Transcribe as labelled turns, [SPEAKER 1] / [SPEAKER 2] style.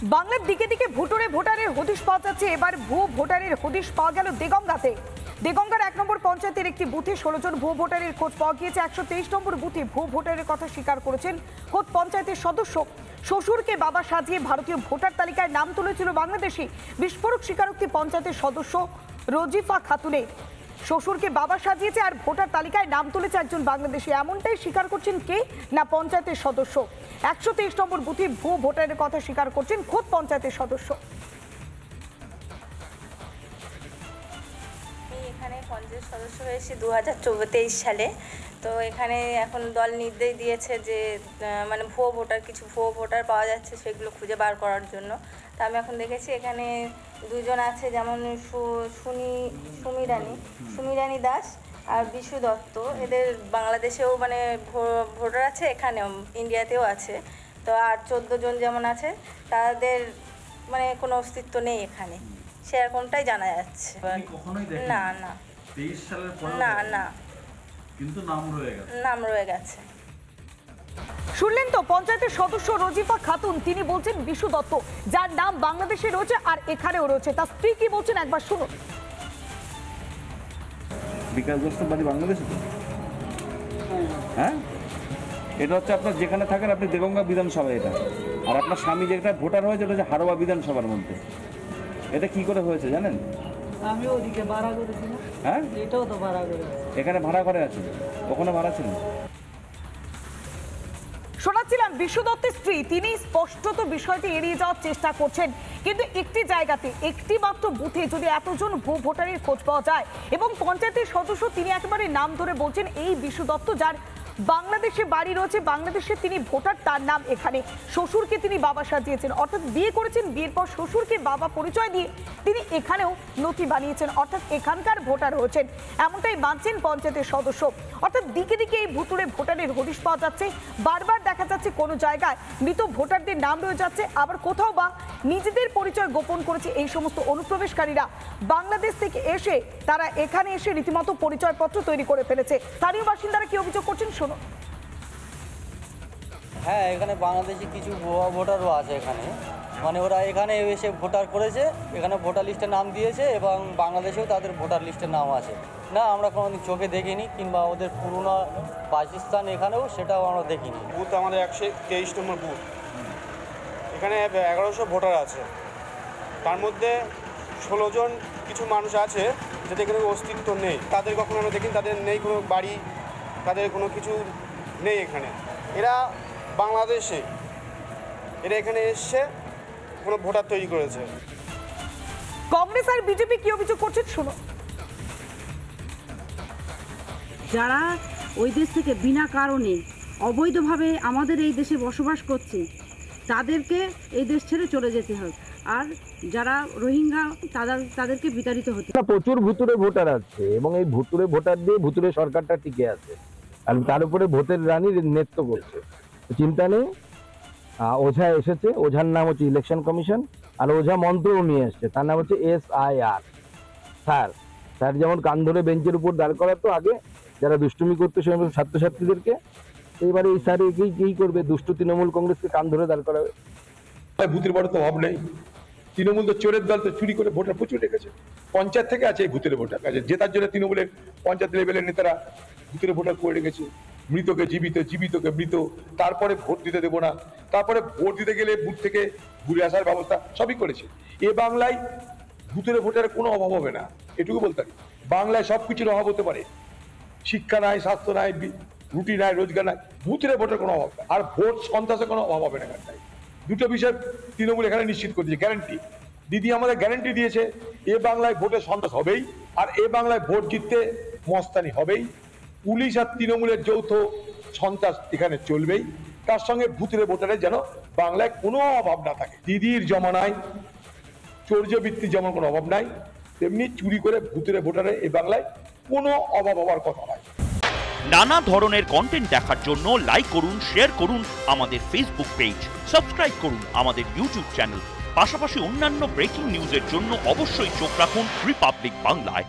[SPEAKER 1] বাংলার দিকে দিকে ভুতুড়ে ভোটারের হদিশ পাওয়া যাচ্ছে। এবার ভুয়ো ভোটারের হদিশ পাওয়া গেল দেগঙ্গাতে। দেগঙ্গার 1 নম্বর পঞ্চায়েতের একটি বুথে 16 জন ভুয়ো ভোটারের খোঁজ পাওয়া গিয়েছে। 123 নম্বর বুথে ভুয়ো ভোটারের কথা স্বীকার করেছেন খোদ পঞ্চায়েতের সদস্য। শ্বশুরকে বাবা সাজিয়ে ভারতীয় ভোটার তালিকায় নাম তুলেছিল বাংলাদেশি। বিস্ফোরক স্বীকারোক্তি পঞ্চায়েতের সদস্য রজিফা খাতুনের। শ্বশুরকে বাবা সাজিয়েছে আর ভোটার তালিকায় নাম তুলেছে একজন বাংলাদেশি, এমনটাই স্বীকার করছেন কে না পঞ্চায়েতের সদস্য। 123 নম্বর বুথে ভুয়ো ভোটারের কথা স্বীকার করছেন খোদ পঞ্চায়েতের সদস্য।
[SPEAKER 2] এখানে পঞ্চায়েত সদস্য হয়েছি 2023 সালে। তো এখানে এখন দল নির্দেশ দিয়েছে যে মানে কিছু ভুয়ো ভোটার পাওয়া যাচ্ছে, সেগুলো খুঁজে বার করার জন্য। তা আমি এখন দেখেছি এখানে দুজন আছে, যেমন সুমিরানী দাস আর বিশু দত্ত। এদের বাংলাদেশেও মানে ভোটার আছে, এখানেও ইন্ডিয়াতেও আছে। তো আর 14 জন যেমন আছে তাদের মানে কোনো অস্তিত্ব নেই এখানে, সেরকমটাই জানা যাচ্ছে। না না
[SPEAKER 3] 23 সালের পরে
[SPEAKER 2] না
[SPEAKER 3] কিন্তু নাম
[SPEAKER 2] রয়ে গেছে।
[SPEAKER 1] শুনলেন তো পঞ্চায়েতের সদস্য রজিফা খাতুন, তিনি বলছেন বিশু দত্ত, যার নাম বাংলাদেশে রয়েছে আর এখানেও রয়েছে। তার স্ত্রী কি বলছেন একবার শুনুন।
[SPEAKER 4] বিকাশ দত্ত বাড়ি বাংলাদেশে তো? হ্যাঁ, এটা হচ্ছে আপনার যেখানে থাকেন আপনি দেগঙ্গা বিধানসভা এটা, আর আপনার স্বামী যেটা ভোটার হয়েছে এটা হচ্ছে হারোয়া বিধানসভার মধ্যে। এটা কি করে হয়েছে জানেন?
[SPEAKER 5] আমি ওদিকে ভাড়া করেছি না।
[SPEAKER 4] হ্যাঁ,
[SPEAKER 5] এটাও তো ভাড়া করে।
[SPEAKER 4] এখানে ভাড়া করে আছে, ওখানে ভাড়া ছিল।
[SPEAKER 1] শোনাচ্ছিলাম বিশু দত্তের স্ত্রী, তিনি স্পষ্টত বিষয়টি এড়িয়ে যাওয়ার চেষ্টা করছেন। কিন্তু একটি জায়গাতে, একটি মাত্র বুথে যদি এতজন ভুয়ো ভোটারের খোঁজ পাওয়া যায় এবং পঞ্চায়েতের সদস্য তিনি একেবারে নাম ধরে বলছেন এই বিশু দত্ত, যার বাংলাদেশে বাড়ি রয়েছে, বাংলাদেশে তিনি ভোটার, তার নাম এখানে। শ্বশুরকে তিনি বাবা সাজিয়েছেন, অর্থাৎ বিয়ে করেছেন, বিয়ের পর শ্বশুরকে বাবা পরিচয় দিয়ে তিনি এখানেও নথি বানিয়েছেন, অর্থাৎ এখানকার ভোটার হয়েছেন, এমনটাই মানছেন পঞ্চায়েতের সদস্য। অর্থাৎ দিকে দিকে এই ভুতুড়ে ভোটারের হদিশ পাওয়া যাচ্ছে। বারবার দেখা যাচ্ছে কোনো জায়গায় মৃত ভোটারদের নাম রয়ে যাচ্ছে, আবার কোথাও বা নিজেদের পরিচয় গোপন করেছে এই সমস্ত অনুপ্রবেশকারীরা। বাংলাদেশ থেকে এসে তারা এখানে এসে রীতিমতো পরিচয়পত্র তৈরি করে ফেলেছে। স্থানীয় বাসিন্দারা কি অভিযোগ করছেন শুনুন।
[SPEAKER 6] হ্যাঁ, এখানে বাংলাদেশি কিছু ভুয়া ভোটারও আছে এখানে, মানে ওরা এখানে এসে ভোটার করেছে, এখানে ভোটার লিস্টে নাম দিয়েছে এবং বাংলাদেশেও তাদের ভোটার লিস্টে নাম আছে। না, আমরা কোনোদিন চোখে দেখিনি, কিংবা ওদের পুরোনো বাসস্থান এখানেও সেটাও আমরা দেখিনি।
[SPEAKER 7] বুথ আমাদের 123 নম্বর বুথ, এখানে 1100 ভোটার আছে। তার মধ্যে 16 জন কিছু মানুষ আছে যাদের এখানে অস্তিত্ব নেই, তাদের কখনো আমরা দেখিনি, তাদের নেই কোনো বাড়ি, তাদের কোনো কিছু নেই এখানে। এরা বাংলাদেশে, এরা এখানে এসে কোনো ভোটার তৈরি করেছে।
[SPEAKER 1] কংগ্রেস আর বিজেপি কি অভিযোগ করছেন শুনুন।
[SPEAKER 8] যারা ওই দেশ থেকে বিনা কারণে অবৈধভাবে আমাদের এই দেশে বসবাস করছে তাদেরকে এই দেশ ছেড়ে চলে যেতে হবে, আর যারা রোহিঙ্গা তাদেরকে বিতাড়িত হতে।
[SPEAKER 9] প্রচুর ভুতুড়ে ভোটার আছে এবং এই ভুতুড়ে ভোটার দিয়ে ভুতুড়ে সরকারটা টিকে আছে, আর তার উপরে ভোটের রানীর নৃত্য করছে। চিন্তা নেই, ওঝা এসেছে, ওঝার নাম হচ্ছে ইলেকশন কমিশন, আর ওঝা মন্ত্রও নিয়ে এসছে, তার নাম হচ্ছে SIR। স্যার যেমন কান ধরে বেঞ্চের উপর দাঁড় করাতো আগে যারা দুষ্টুমি করতো সেই ছাত্রছাত্রীদেরকে, এইবারে এই স্যার কি করবে, দুষ্টু তৃণমূল কংগ্রেসকে কান ধরে দাঁড় করাবে।
[SPEAKER 10] ভূতের বড় তো অভাব নেই, তৃণমূল তো চোরের দল, তো চুরি করে ভোটার প্রচুর রেখেছে। পঞ্চায়েত থেকে আছে এই ভূতের ভোটার কাছে, জেতার জন্য তৃণমূলের পঞ্চায়েত লেভেলের নেতারা ভূতের ভোটার করে রেখেছে। মৃতকে জীবিত, জীবিতকে মৃত, তারপরে ভোট দিতে দেবো না, তারপরে ভোট দিতে গেলে বুথ থেকে ঘুরে আসার ব্যবস্থা সবই করেছে। এ বাংলায় ভূতের ভোটারের কোনো অভাব হবে না, এটুকু বলতে পারি। বাংলায় সবকিছুর অভাব হতে পারে, শিক্ষা নাই, স্বাস্থ্য নাই, রুটি নাই, রোজগার নাই, ভূতের ভোটের কোনো অভাব নাই, আর ভোট সন্ত্রাসের কোনো অভাব হবে না এখানটায়। দুটো বিষয় তৃণমূল এখানে নিশ্চিত করে দিয়েছে, গ্যারান্টি। দিদি আমাদের গ্যারান্টি দিয়েছে এ বাংলায় ভোটের সন্ত্রাস হবেই, আর এ বাংলায় ভোট জিততে মস্তানি হবেই। পুলিশ আর তৃণমূলের যৌথ সন্ত্রাস এখানে চলবেই, তার সঙ্গে ভূতের ভোটারের যেন বাংলায় কোনো অভাব না থাকে। দিদির জমানায় চৌর্যবৃত্তির যেমন কোনো অভাব নাই, তেমনি চুরি করে ভূতের ভোটারের এই বাংলায় কোনো অভাব হওয়ার কথা নয়।
[SPEAKER 11] নানা ধরনের কন্টেন্ট দেখার জন্য লাইক করুন, শেয়ার করুন আমাদের ফেসবুক পেজ, সাবস্ক্রাইব করুন আমাদের ইউটিউব চ্যানেল। পাশাপাশি অন্যান্য ব্রেকিং নিউজের জন্য অবশ্যই চোখ রাখুন রিপাবলিক বাংলায়।